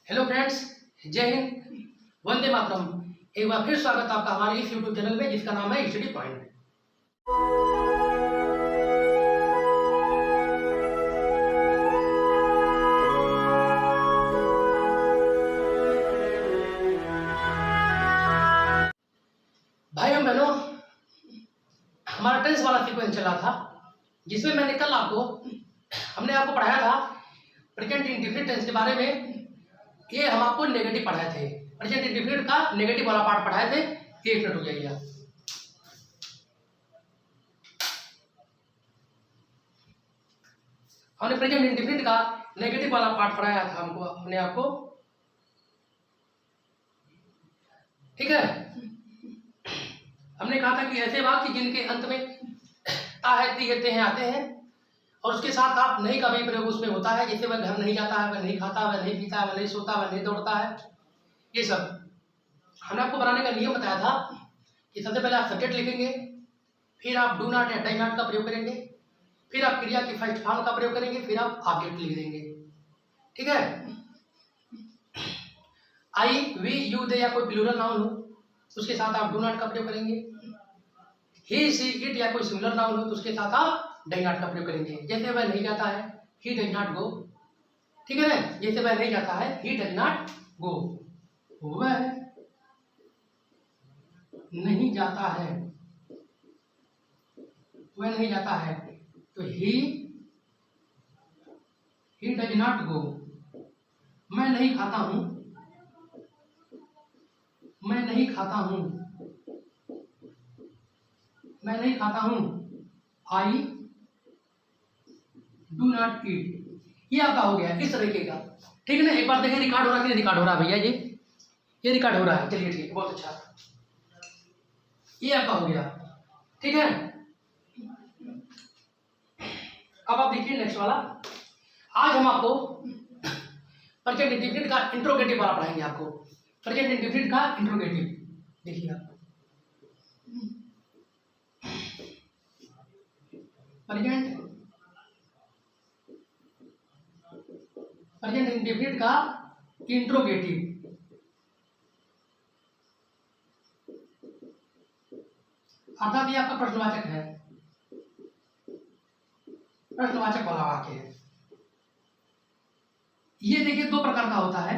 Hello friends, जय हिंद, वंदे मातरम। एक बार फिर स्वागत आपका हमारे इस यूट्यूब चैनल में जिसका नाम है स्टडी पॉइंट। भाइयों बहनों, हमारा टेंस वाला सीक्वेंस चला था जिसमें मैंने कल हमने आपको पढ़ाया था प्रेजेंट इंडेफिनिट टेंस के बारे में। ये हम आपको नेगेटिव पढ़ाए थे, प्रेजेंट इंडेफिनिट का नेगेटिव वाला पार्ट पढ़ाए थे। 1 मिनट हो जाइए। हमने प्रेजेंट इंडेफिनिट का नेगेटिव वाला पार्ट पढ़ाया था हमने आपको, ठीक है। हमने कहा था कि ऐसे वाक्य जिनके अंत में ता है, ती, ते हैं आते हैं और उसके साथ आप नहीं का भी प्रयोग उसमें होता है, जैसे वह घर नहीं जाता है, वह नहीं खाता, वह नहीं पीता, वह नहीं सोता, वह नहीं दौड़ता है। ये सब हमने आपको बनाने का नियम बताया था कि सबसे पहले आप सब्जेक्ट लिखेंगे, फिर आप डू नॉट या डाई नॉट का प्रयोग करेंगे, फिर आप क्रिया की फर्स्ट फॉर्म का प्रयोग करेंगे, फिर आप ऑब्जेक्ट लिख देंगे, ठीक है। आई, वी, यू, दे या कोई प्लूरल नाउन हो उसके साथ आप डू नॉट का प्रयोग करेंगे। ही, सी, इट या कोई सिमिलर नाउन हो तो उसके साथ आप डाई नॉट का प्रयोग करेंगे। जैसे वह नहीं जाता है, ही डज नॉट गो, ठीक है ना। जैसे वह नहीं जाता है, ही डज नॉट गो, वह नहीं जाता है, वह नहीं जाता है, तो ही डज नॉट गो। मैं नहीं खाता हूं, मैं नहीं खाता हूं, मैं नहीं खाता हूं, आई डू नॉट ईट। ये आपका हो गया इस तरीके का, ठीक है ना। एक बार देखिए रिकॉर्ड हो रहा है कि नहीं रिकॉर्ड हो रहा है भैया जी, ये रिकॉर्ड हो रहा है, चलिए ठीक है, बहुत अच्छा। ये आपका हो गया, ठीक है। अब आप देखिए नेक्स्ट वाला। आज हम आपको प्रेजेंट इंडेफिनिट का इंट्रोगेटिव वाला पढ़ाएंगे। आपको प्रेजेंट इंडेफिनिट का इंट्रोगेटिव देखिए आप, प्रेजेंट इंडेफिनिट का इंट्रोगेटिव। अर्थात ये आपका प्रश्नवाचक है, प्रश्नवाचक वाला वाक्य है। ये देखिए दो प्रकार का होता है,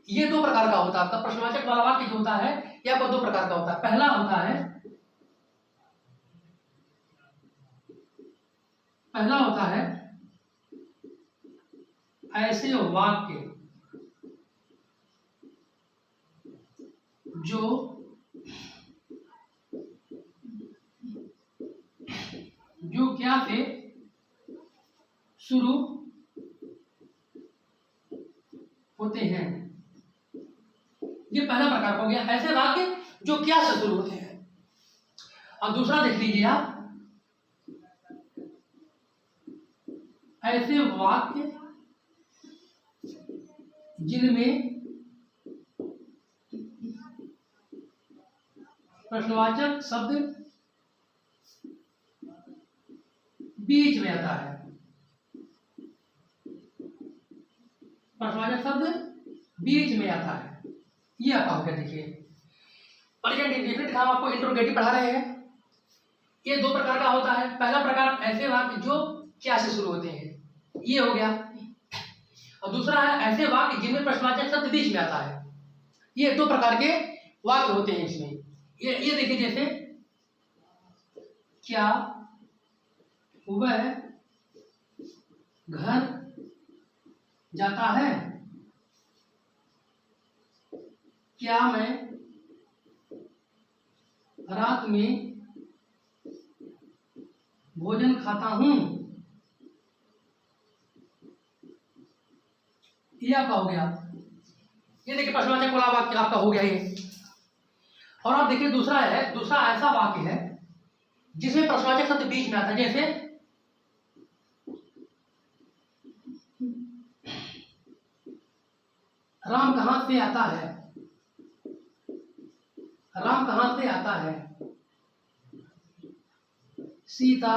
ये दो प्रकार का होता है आपका प्रश्नवाचक वाला वाक्य जो होता है, ये आपको दो प्रकार का होता है। पहला होता है ऐसे वाक्य जो क्या से शुरू होते हैं। ये पहला प्रकार हो गया, ऐसे वाक्य जो क्या से शुरू होते हैं। और दूसरा देख लीजिए आप, ऐसे वाक्य जिनमें प्रश्नवाचक शब्द बीच में आता है, प्रश्नवाचक शब्द बीच में आता है। ये आपका हो गया। देखिए प्रेजेंट इंडेफिनिट का हम आपको इंट्रोगेटिव पढ़ा रहे हैं। ये दो प्रकार का होता है। पहला प्रकार ऐसे वाक्य जो क्या से शुरू होते हैं, ये हो गया। और दूसरा है ऐसे वाक्य जिनमें प्रश्नवाचक शब्द बीच में आता है। ये दो प्रकार के वाक्य होते हैं इसमें। ये देखिए, जैसे क्या वह घर जाता है, क्या मैं रात में भोजन खाता हूं। ये आपका हो गया। ये देखिए प्रश्नवाचक वाला वाक्य आपका हो गया ये। और आप देखिए दूसरा ऐसा वाक्य है जिसमें प्रश्नवाचक शब्द बीच में आता है। जैसे राम कहां से आता है, राम कहां से आता है, सीता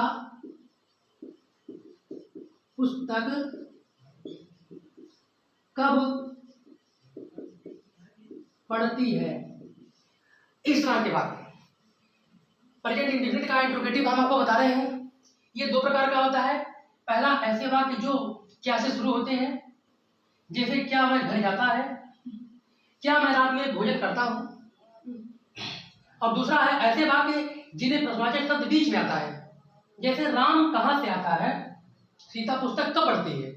पुस्तक कब पढ़ती है, इस तरह के वाक्य। प्रेजेंट इंडेफिनिट का इंट्रोगेटिव हम आपको बता रहे हैं। ये दो प्रकार का होता है। पहला ऐसे वाक्य जो क्या से शुरू होते हैं, जैसे क्या वह घर जाता है, क्या मैं रात में भोजन करता हूं। और दूसरा है ऐसे वाक्य जिन्हें प्रश्नवाचक शब्द बीच में आता है, जैसे राम कहां से आता है, सीता पुस्तक कब पढ़ती है।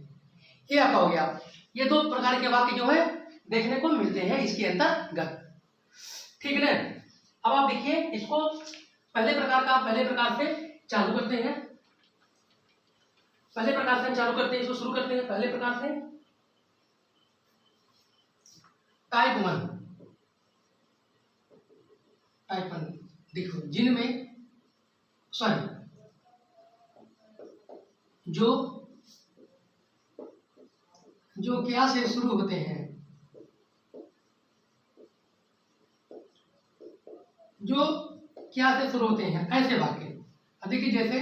ये आपका हो गया। ये दो प्रकार के वाक्य जो है देखने को मिलते हैं इसके अंतर्गत, ठीक है ना। अब आप देखिए इसको पहले प्रकार से चालू करते हैं। इसको शुरू करते हैं पहले प्रकार से। टाइप वन देखो, जिनमें जो क्या से शुरू होते हैं, ऐसे वाक्य। देखिए जैसे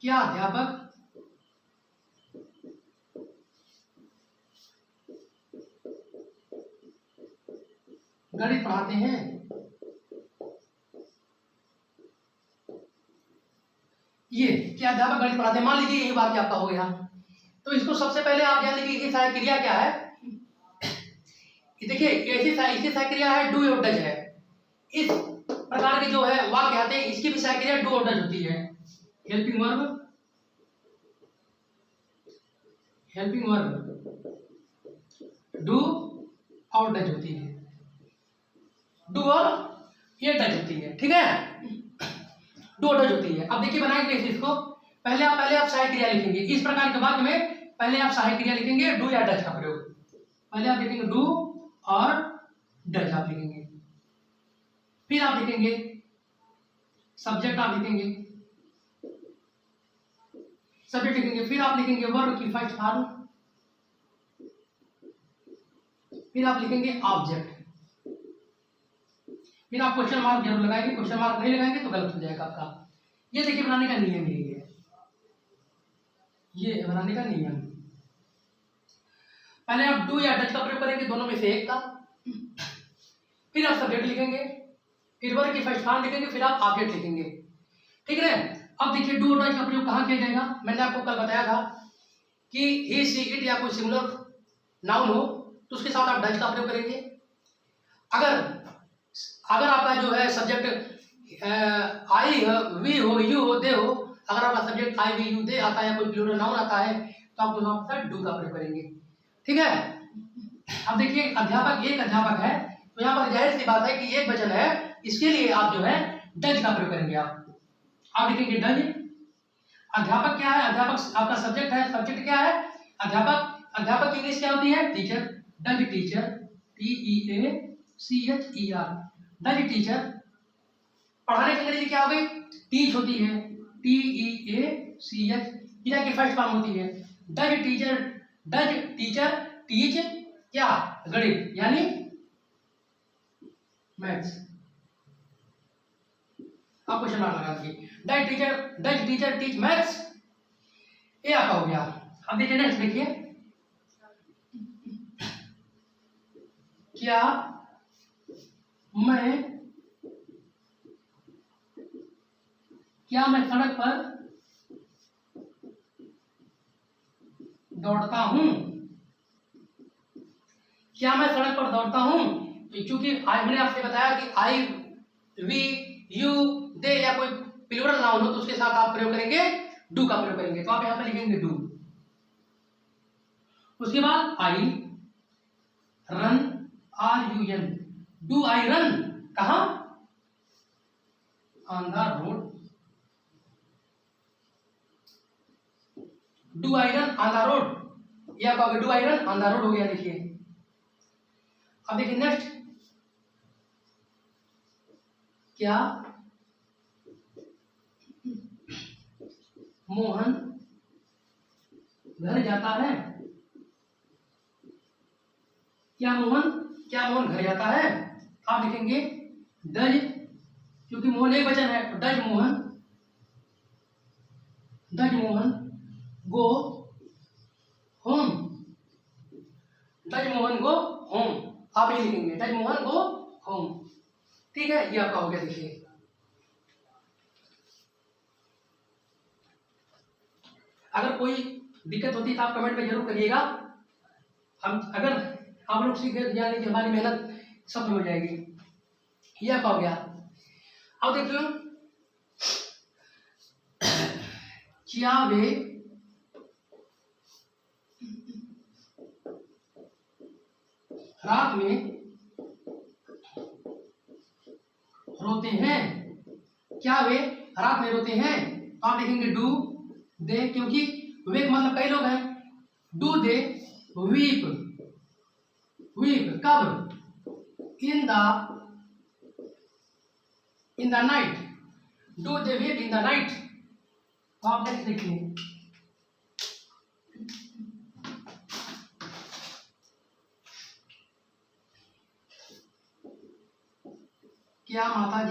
क्या अध्यापक गणित पढ़ाते हैं। ये क्या अध्यापक गणित पढ़ाते हैं, मान लीजिए यही वाक्य आपका हो गया। तो इसको सबसे पहले आप जान लीजिए ये सहायक क्रिया क्या है। देखिए ऐसी सहायक क्रिया है डू और डज है। इस प्रकार के जो है वाक्य आते हैं, इसकी भी सहायक क्रिया डू और डज होती है। हेल्पिंग वर्ब डू और डज होती है। डू और ये डज होती है, ठीक है। डू और डज होती है। अब देखिए बनाएंगे इसको। पहले आप सहायक क्रिया लिखेंगे। इस प्रकार के वाक्य में पहले आप सहायक क्रिया लिखेंगे डू या डज का प्रयोग। पहले आप लिखेंगे डू और डज आप लिखेंगे। फिर आप लिखेंगे सब्जेक्ट, आप लिखेंगे सब्जेक्ट लिखेंगे। फिर आप लिखेंगे वर्ब की फर्स्ट फॉर्म। फिर आप लिखेंगे ऑब्जेक्ट। फिर आप क्वेश्चन मार्क जरूर लगाएंगे। क्वेश्चन मार्क नहीं लगाएंगे तो गलत हो जाएगा आपका। ये देखिए बनाने का नियम यही है। ये बनाने का नियम, पहले आप डू या डज का प्रयोग करेंगे, दोनों में से एक का। फिर आप सब्जेक्ट लिखेंगे, फिर वर्ब की फर्स्ट फॉर्म लिखेंगे, फिर आप ऑब्जेक्ट लिखेंगे, ठीक है। अब देखिए डू और डज का प्रयोग कहाँ किया जाएगा। मैंने आपको कल बताया था कि ही सी इट या कोई सिमिलर नाउन हो तो उसके साथ आप डज का प्रयोग करेंगे। अगर आपका जो है सब्जेक्ट आई वी हो, यू हो, दे हो, अगर आपका subject I we you they आता है, कोई प्लूरल नाउन आता है, तो आप वहां पर डू का प्रयोग करेंगे, ठीक है। अब देखिए अध्यापक एक अध्यापक है, तो यहाँ पर जाहिर सी बात है कि एक वचन है, इसके लिए आप जो है डज का प्रयोग करेंगे। आप लिखेंगे डज। अध्यापक क्या है, अध्यापक आपका सब्जेक्ट है। सब्जेक्ट क्या है, अध्यापक। अध्यापक की इंग्लिश क्या होती है, teacher. Does teacher, TEACHER, does teacher. पढ़ाने की अंग्रेजी क्या हो गई, टीच होती है, TEACH, क्रिया की फर्स्ट फॉर्म होती है। डज टीचर टीच क्या, गणित यानी मैथ्स। आप क्वेश्चन मार्क लगा दीजिए। डज टीचर टीच मैथ्स, ये आपका हो गया। अब देखिए नेक्स्ट, देखिए क्या मैं सड़क पर दौड़ता हूं। क्या मैं सड़क पर दौड़ता हूं, क्योंकि आज मैंने आपसे बताया कि आई वी यू दे या कोई प्लूरल नाउन हो तो उसके साथ आप प्रयोग करेंगे डू का प्रयोग करेंगे। तो आप यहां पर लिखेंगे डू। उसके बाद I run, RUN, do I run, कहां, on the road. Do I run on the road, या कहोगे do I run on the road हो गया। देखिए अब देखिए नेक्स्ट, क्या मोहन घर जाता है। क्या मोहन घर जाता है, आप लिखेंगे डज, क्योंकि मोहन एक वचन है तो does Mohan does Mohan go home, does Mohan go home, आप ये लिखेंगे डज मोहन गो होम। ठीक है, ये आपका हो गया। देखिए अगर कोई दिक्कत होती है तो आप कमेंट में जरूर करिएगा। हम अगर आप लोग सीख गए यानी कि हमारी मेहनत सफल हो जाएगी। ये आपका हो गया। अब देखिए चियावे रात में रोते हैं, क्या वे रात में रोते हैं, तो आप लिखेंगे डू दे, क्योंकि वेक मतलब कई लोग हैं। डू दे वीप, वीप कब, in the night, do they weep in the night. तो आप नेक्स्ट देखिए क्या माता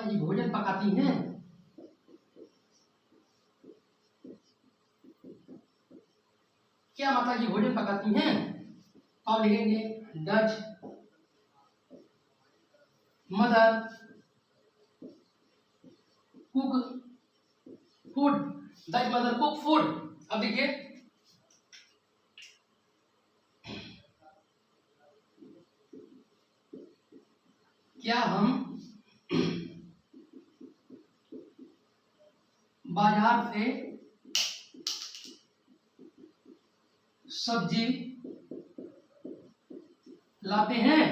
जी भोजन पकाती हैं, क्या माता जी भोजन पकाती हैं, तो आप लिखेंगे does mother cook food, does mother cook food. अब देखिए क्या हम बाजार से सब्जी लाते हैं,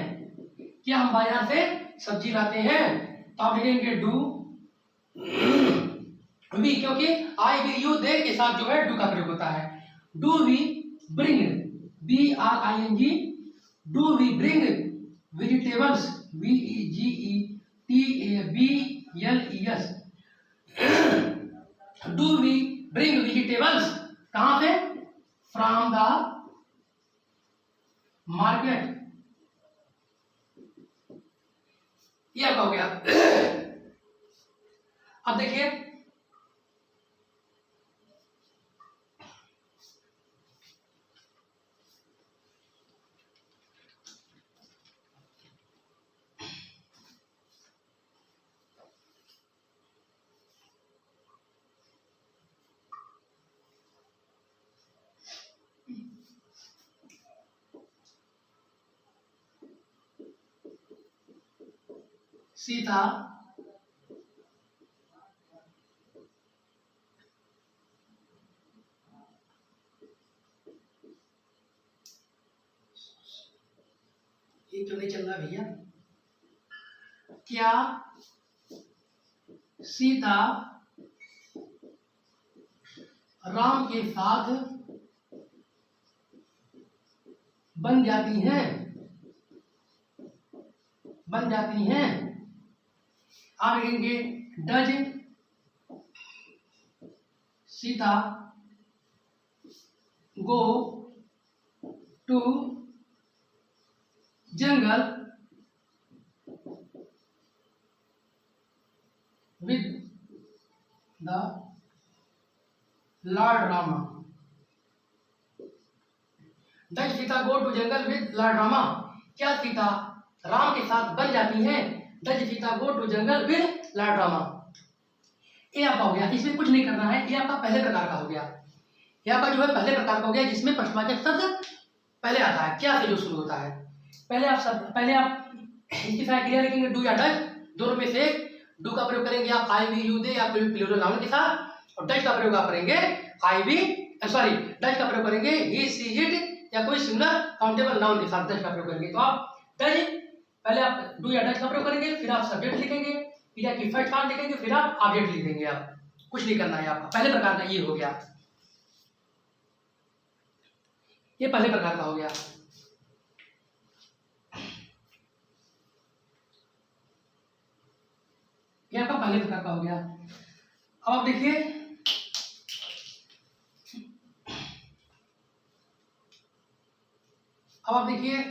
क्या हम बाजार से सब्जी लाते हैं, तो आप लिखेंगे डू वी, क्योंकि आई वी यू दे के साथ जो है डू का प्रयोग होता है। Do we bring, B R I N G, do we bring vegetables, V E G E T A B L E S, do we bring vegetables कहां से, फ्रॉम द मार्केट। ये आपका हो गया। अब देखिए सीता ये क्यों नहीं चल रहा भैया, क्या सीता राम के साथ बन जाती हैं, बन जाती हैं, आप लिखेंगे does Sita go to jungle with the lord Rama, does Sita go to jungle with lord Rama, क्या सीता राम के साथ बन जाती हैं, does Sita go to jungle with lord Rama. ये आपका हो गया, इसमें कुछ नहीं करना है। ये आपका पहले प्रकार का हो गया, ये आपका जो है पहले प्रकार का हो गया, जिसमें प्रश्नवाचक शब्द पहले आता है, क्या से जो शुरू होता है। पहले आप इसकी साइड क्लियर लिखेंगे डू या डज, दोनों में से डू का प्रयोग करेंगे आप आई वी यू दे या कोई प्लूरल नाउन के साथ, और डज का प्रयोग आप करेंगे डज का प्रयोग करेंगे ही सी इट या कोई सिंगुलर काउंटेबल नाउन के साथ डज का प्रयोग करेंगे। तो आप डज पहले आप डू या डज का प्रयोग करेंगे, फिर आप सब्जेक्ट लिखेंगे, क्रिया की फर्स्ट फॉर्म लिखेंगे, फिर आप ऑब्जेक्ट लिख देंगे। आप कुछ नहीं करना है, आपका पहले प्रकार का ये हो गया, ये पहले प्रकार का हो गया। ये आपका पहले प्रकार का हो गया। अब आप देखिए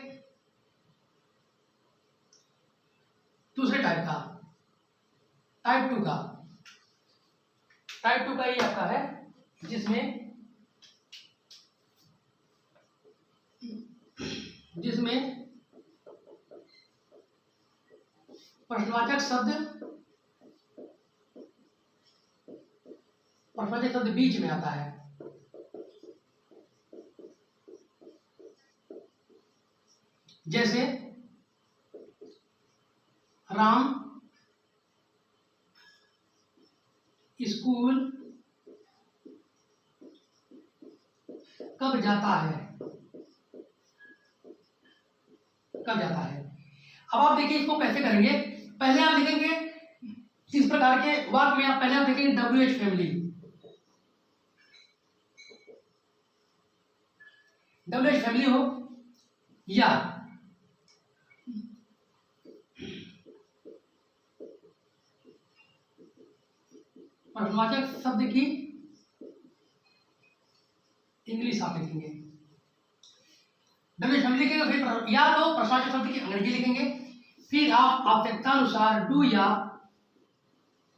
जिसमें प्रश्नवाचक शब्द बीच में आता है। जैसे राम स्कूल कब जाता है, कब जाता है। अब आप देखिए इसको कैसे करेंगे। पहले आप लिखेंगे इस प्रकार के वाक्य में, आप पहले आप देखेंगे WH फैमिली। WH फैमिली हो या प्रश्नवाचक शब्द की इंग्लिश आप लिखेंगे। WH फैमिली लिखेंगे, फिर या तो प्रश्नवाचक शब्द की अंग्रेजी लिखेंगे, फिर आप आवश्यकतानुसार डू या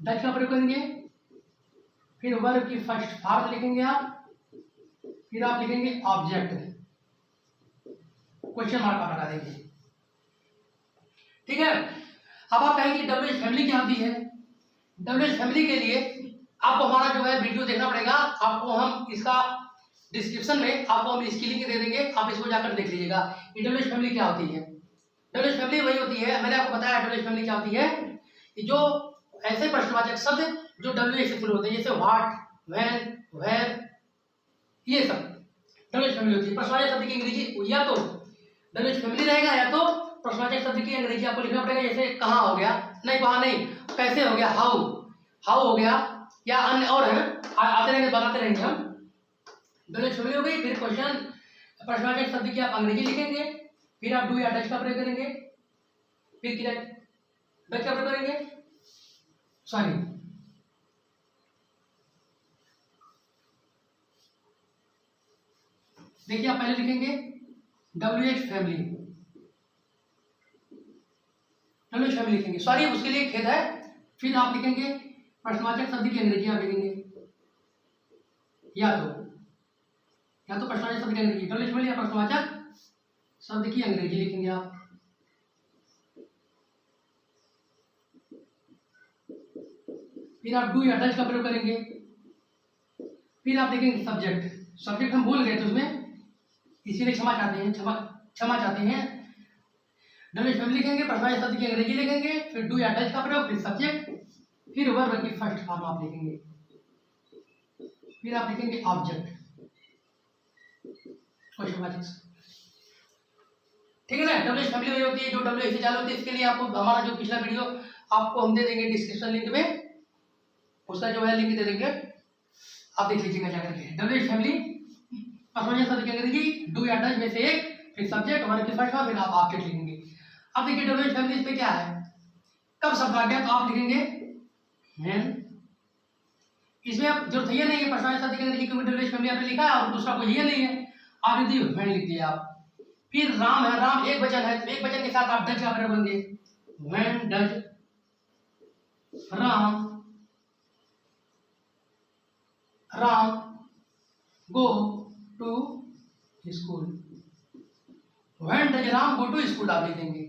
डच का प्रयोग करेंगे, फिर वर्ब की फर्स्ट फॉर्म लिखेंगे आप, फिर आप लिखेंगे ऑब्जेक्ट, क्वेश्चन मार्क आप लगा देंगे। ठीक है। अब आप कहेंगे WH फैमिली क्या होती है। WH फैमिली के लिए आपको हमारा जो है वीडियो देखना पड़ेगा। आपको हम इसका डिस्क्रिप्शन में आपको हम इसकी लिंक दे देंगे, आप इसको जाकर देख लीजिएगा WH फैमिली क्या होती है। WH फैमिली वही होती है, मैंने आपको बताया WH फैमिली क्या होती है, जो ऐसे प्रश्नवाचक शब्द जो WH से शुरू होते हैं, जैसे व्हाट, व्हेन, वेयर, ये सब WH फैमिली होती है। प्रश्नवाचक शब्द की अंग्रेजी या तो WH फैमिली रहेगा या तो प्रश्नवाचक शब्द की अंग्रेजी आपको लिखना पड़ेगा। जैसे कहाँ हो गया, नहीं वहाँ नहीं, कैसे हो गया, हाउ, हाउ हो गया, या अन्य और है, आते रहेंगे बताते रहेंगे हम। WH फैमिली हो गई। फिर क्वेश्चन प्रश्नवाचक शब्द की आप अंग्रेजी लिखेंगे, फिर आप डू या डच का प्रयोग करेंगे, फिर क्या डच का प्रयोग करेंगे, सॉरी देखिए आप पहले लिखेंगे WH फैमिली, WH फैमिली लिखेंगे, सॉरी उसके लिए खेद है। फिर आप लिखेंगे प्रश्नवाचक शब्द की अंग्रेजी आप लिखेंगे, या तो प्रश्नवाचक शब्द की अंग्रेजी WH फैमिली या प्रश्नवाचक शब्द की अंग्रेजी लिखेंगे आप। फिर आप डू या डच का प्रयोग करेंगे, फिर आप देखेंगे सब्जेक्ट हम भूल गए थे उसमें, इसीलिए क्षमा चाहते हैं। WH फैमिली लिखेंगे, प्रश्नवाचक शब्द की अंग्रेजी लिखेंगे, फिर डू या डच का प्रयोग, फिर सब्जेक्ट, फिर वर्ब की फर्स्ट फॉर्म आप लिखेंगे, फिर आप लिखेंगे ऑब्जेक्ट, क्वेश्चनवाचक। ठीक है ना। WH फैमिली वही होती है जो WH से चालू होती है। इसके लिए आपको हमारा जो पिछला वीडियो आपको हम दे देंगे डिस्क्रिप्शन लिंक में, उसका जो है लिंक दे देंगे, आप देख लीजिएगा जाकर के। WH फैमिली प्रश्नवाचक शब्द की अंग्रेजी, डू या डच में से एक, फिर सब्जेक्ट, वर्ब की फर्स्ट फॉर्म, फिर आप ऑब्जेक्ट लिखेंगे। अब देखिए WH फैमिली इसमें क्या है, कब शब्द आ गया तो आप लिखेंगे व्हेन। इसमें आप जरूरत है नहीं है प्रश्नवाचक शब्द की अंग्रेजी, क्योंकि WH फैमिली आपने लिखा है और दूसरा कोई ये नहीं है, आप लिख दिए व्हेन लिख दिया आप। फिर राम है, राम एक वचन है, एक वचन के साथ आप डच का प्रयोग करेंगे, when does Ram go to school, when does Ram go to school आप लिखेंगे,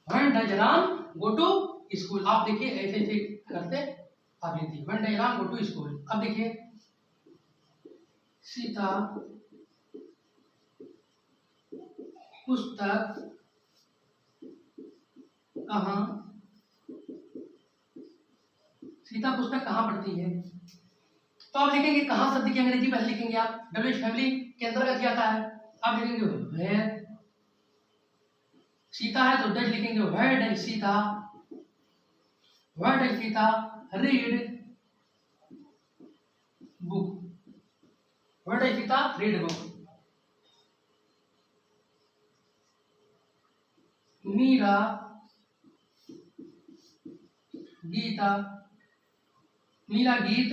when does Ram go to school. आप देखिए ऐसे ऐसे करते आप लिख दिए when does Ram go to school. अब देखिए सीता पुस्तक कहाँ पढ़ती है, तो आप लिखेंगे कहाँ शब्द की अंग्रेजी पहले लिखेंगे आप, WH फैमिली के अंतर्गत क्या आता है, आप लिखेंगे वेयर। सीता है तो डज लिखेंगे where does Sita, where does Sita read book, where does Sita read book. Meera गीत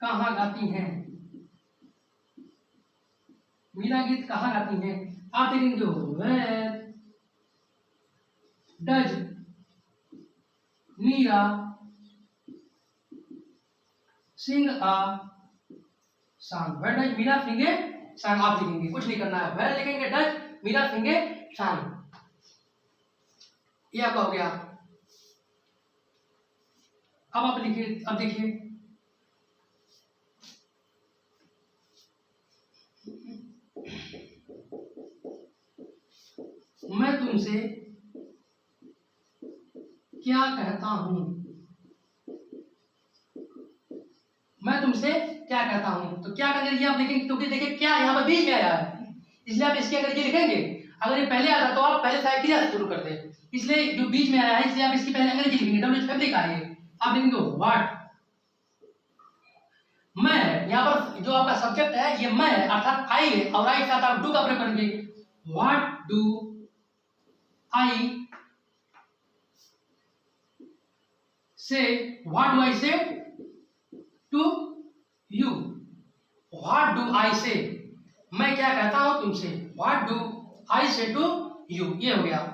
कहाँ गाती हैं, मीरा गीत कहाँ गाती हैं, आप लिखेंगे where does Meera sing a song, where does Meera sing a sang आप लिखेंगे, कुछ नहीं करना है। वेर लिखेंगे डज, मीरा सिंगे sang, ये आपका हो गया। अब आप लिखिए, अब देखिए मैं तुमसे क्या कहता हूं, मैं तुमसे क्या कहता हूं, तो क्या का अंग्रेजी आप लिखेंगे, क्योंकि देखिए क्या यहाँ पर बीच में आया है, इसलिए आप इसकी अंग्रेजी लिखेंगे। अगर ये पहले आता तो आप पहले साइड क्रिया से शुरू करते, इसलिए जो बीच में आया है इसलिए आप इसकी पहले अंग्रेजी लिखेंगे। डब्ल्यू फैब्रिक आ रही है, आप लिखेंगे व्हाट, मैं, यहाँ पर जो आपका सब्जेक्ट है ये मैं है, अर्थात आई है, और आई के साथ आप डू का प्रयोग करेंगे। व्हाट डू आई से, what do I say to you, what do I say, मैं क्या कहता हूं तुमसे, what do I say to you, ये हो गया।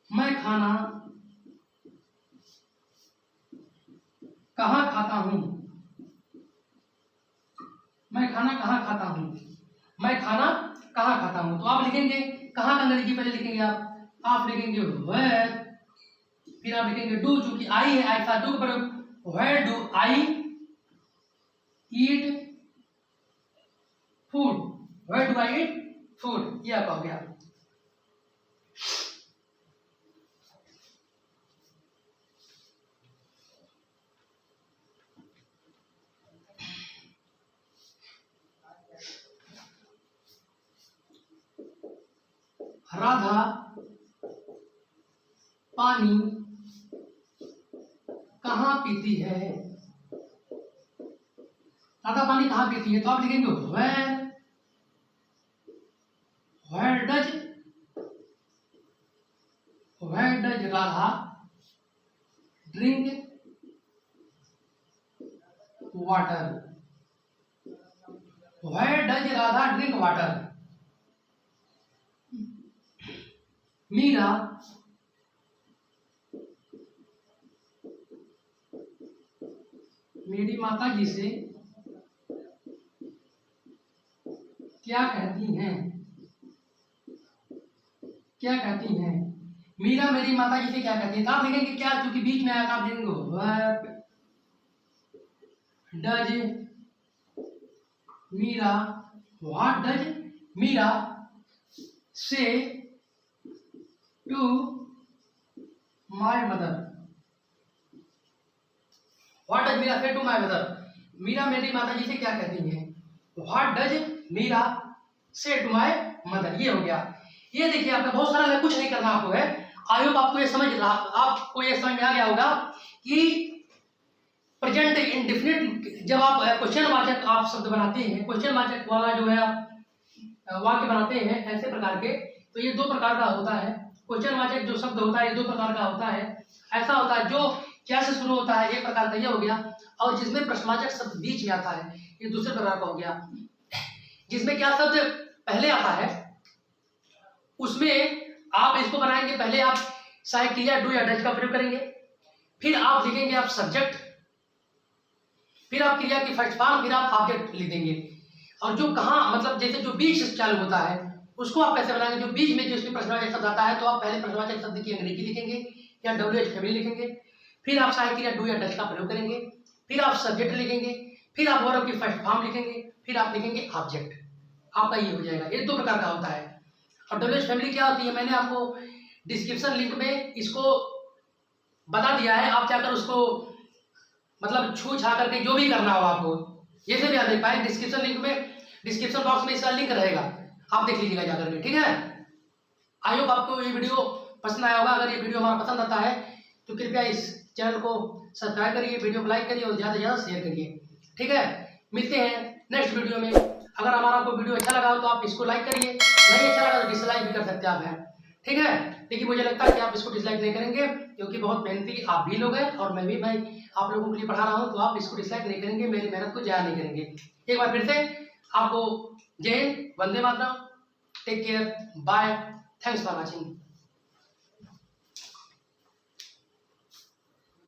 मैं खाना कहाँ खाता हूं, मैं खाना कहाँ खाता हूं, मैं खाना कहाँ खाता हूं, तो आप लिखेंगे कहाँ का अंग्रेजी पहले लिखेंगे आप लिखेंगे वेयर, फिर आप लिखेंगे डू, चूंकि आई है, आई था डू का प्रयोग, where do I eat food, where do I eat food, ये आपका हो गया। राधा पानी कहाँ पीती है, राधा पानी कहाँ पीती है, तो आप लिखेंगे where does Radha drink water, where does Radha drink water, Meera मेरी माता जी से क्या कहती हैं, क्या कहती हैं, मीरा मेरी माता जी से क्या कहती है, तो आप लिखेंगे क्या, क्योंकि बीच में आया था, आप लिखेंगे what does Meera, what does Meera say to my mother, what does Meera say to my mother, Meera मेरी माता जी से क्या कहती है, what does Meera say to my mother, ये हो गया। ये देखिए आपका बहुत सारा है, कुछ नहीं करना आपको है। आई होप आपको ये समझ रहा, आपको ये समझ में आ गया होगा कि प्रेजेंट इंडेफिनिट जब आप क्वेश्चन वाचक आप शब्द बनाते हैं, क्वेश्चन वाचक वाला जो है आप वाक्य बनाते हैं ऐसे प्रकार के, तो ये दो प्रकार का होता है। क्वेश्चन वाचक जो शब्द होता है ये दो प्रकार का होता है। ऐसा होता है जो क्या से शुरू होता है, एक प्रकार का ये हो गया, और जिसमें प्रश्नवाचक शब्द बीच में आता है ये दूसरे प्रकार का हो गया। जिसमें क्या शब्द पहले आता है उसमें आप इसको बनाएंगे, पहले आप सहायक क्रिया डू या डज का प्रयोग करेंगे, फिर आप लिखेंगे आप सब्जेक्ट, फिर आप क्रिया की फर्स्ट फॉर्म, फिर आप ऑब्जेक्ट लिख देंगे। और जो कहाँ मतलब जैसे जो बीच से चालू होता है उसको आप कैसे बनाएंगे, जो बीच में जिसमें प्रश्नवाचक शब्द आता है तो आप पहले प्रश्नवाचक शब्द की अंग्रेजी लिखेंगे या WH फैमिली लिखेंगे, फिर आप सहायक क्रिया डू या डज का प्रयोग करेंगे, फिर आप सब्जेक्ट लिखेंगे, फिर आप वर्ब की फर्स्ट फॉर्म लिखेंगे, फिर आप लिखेंगे ऑब्जेक्ट, आपका ये हो जाएगा। ये दो प्रकार का होता है। और WH फैमिली क्या होती है मैंने आपको डिस्क्रिप्शन लिंक में इसको बता दिया है, आप जाकर उसको मतलब छू छा करके जो भी करना हो आपको जैसे भी आप देख पाए, डिस्क्रिप्शन लिंक में डिस्क्रिप्शन बॉक्स में इसका लिंक रहेगा, आप देख लीजिएगा जाकर के, ठीक है। आई होप आपको ये वीडियो पसंद आया होगा। अगर ये वीडियो हमारा पसंद आता है तो कृपया इस चैनल को सब्सक्राइब करिए, वीडियो को लाइक करिए और ज़्यादा से ज़्यादा शेयर करिए, ठीक है। मिलते हैं नेक्स्ट वीडियो में। अगर हमारा आपको वीडियो अच्छा लगा हो तो आप इसको लाइक करिए, नहीं अच्छा लगा तो डिसलाइक भी कर सकते हैं आप हैं, ठीक है। लेकिन मुझे लगता है कि आप इसको डिसलाइक नहीं करेंगे क्योंकि बहुत मेहनती आप भी लोग हैं और मैं भी भाई आप लोगों के लिए पढ़ा रहा हूँ, तो आप इसको डिसलाइक नहीं करेंगे, मेरी मेहनत को ज़ाया नहीं करेंगे। एक बार फिर से आपको जय हिंद, वंदे मातरम, take care, bye, thanks for watching.